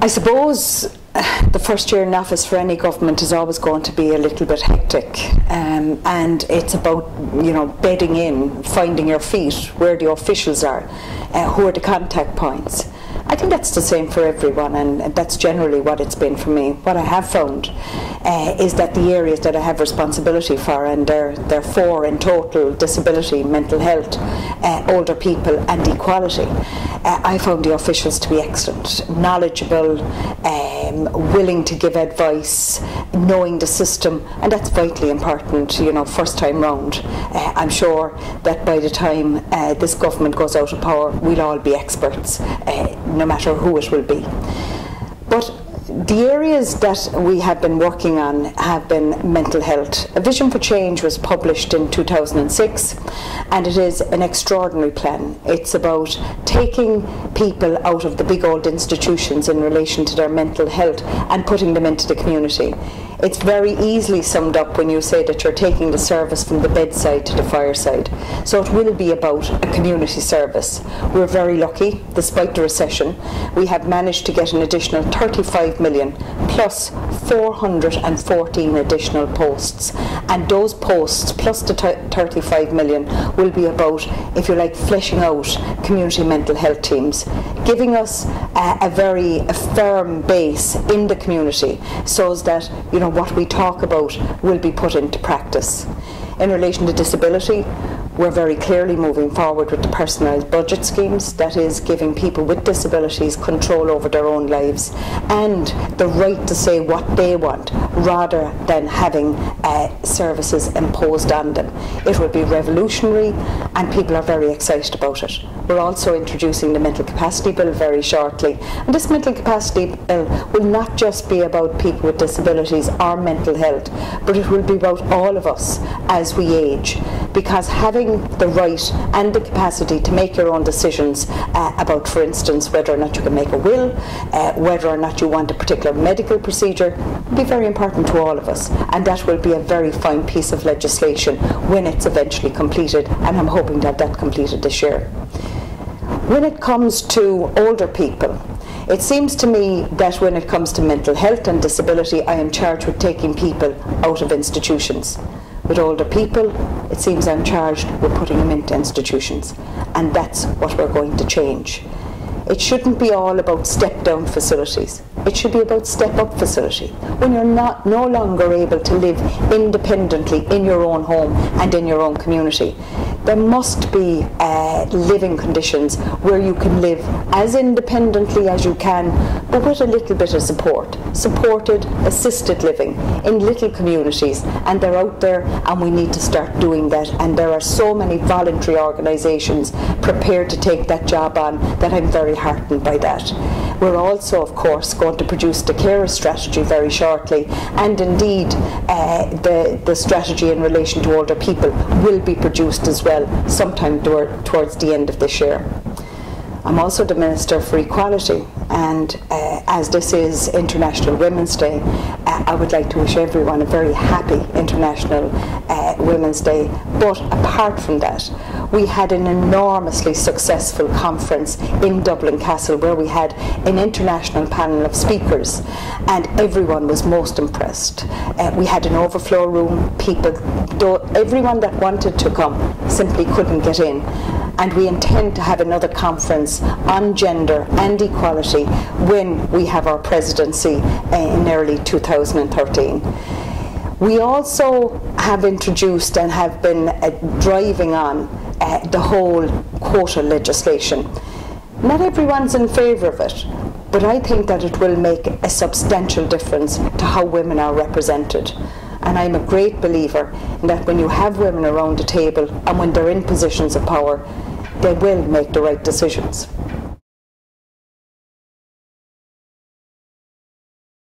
I suppose the first year in office for any government is always going to be a little bit hectic, and it's about, you know, bedding in, finding your feet, where the officials are, who are the contact points. I think that's the same for everyone, and that's generally what it's been for me. What I have found is that the areas that I have responsibility for, and there are 4 in total: disability, mental health, older people and equality, I found the officials to be excellent, knowledgeable, willing to give advice, knowing the system, and that's vitally important, you know, first time round. I'm sure that by the time this government goes out of power, we'll all be experts, no matter who it will be. But the areas that we have been working on have been mental health. A Vision for Change was published in 2006, and it is an extraordinary plan. It's about taking people out of the big old institutions in relation to their mental health and putting them into the community. It's very easily summed up when you say that you're taking the service from the bedside to the fireside. So it will be about a community service. We're very lucky, despite the recession. We have managed to get an additional 35 million plus 414 additional posts. And those posts plus the 35 million will be about, if you like, fleshing out community mental health teams, giving us a very firm base in the community so that, you know, what we talk about will be put into practice. In relation to disability, we're very clearly moving forward with the personalised budget schemes, that is giving people with disabilities control over their own lives and the right to say what they want rather than having services imposed on them. It will be revolutionary and people are very excited about it. We're also introducing the mental capacity bill very shortly, and this mental capacity bill will not just be about people with disabilities or mental health, but it will be about all of us as we age, because having the right and the capacity to make your own decisions about, for instance, whether or not you can make a will, whether or not you want a particular medical procedure, will be very important to all of us, and that will be a very fine piece of legislation when it's eventually completed, and I'm hoping that that's completed this year. When it comes to older people, it seems to me that when it comes to mental health and disability, I am charged with taking people out of institutions. With older people, it seems I'm charged with putting them into institutions, and that's what we're going to change. It shouldn't be all about step-down facilities. It should be about step-up facility. When you're no longer able to live independently in your own home and in your own community, there must be living conditions where you can live as independently as you can, but with a little bit of support. Supported, assisted living in little communities, and they're out there, and we need to start doing that. And there are so many voluntary organisations prepared to take that job on that I'm very heartened by that. We're also, of course, going to produce the carer strategy very shortly, and indeed the strategy in relation to older people will be produced as well sometime towards the end of this year. I'm also the Minister for Equality, and as this is International Women's Day, I would like to wish everyone a very happy International Women's Day. But apart from that, we had an enormously successful conference in Dublin Castle where we had an international panel of speakers, and everyone was most impressed. We had an overflow room. Everyone that wanted to come simply couldn't get in. And we intend to have another conference on gender and equality when we have our presidency in early 2013. We also have introduced and have been driving on the whole quota legislation. Not everyone's in favour of it, but I think that it will make a substantial difference to how women are represented. And I'm a great believer in that when you have women around the table and when they're in positions of power, they will make the right decisions.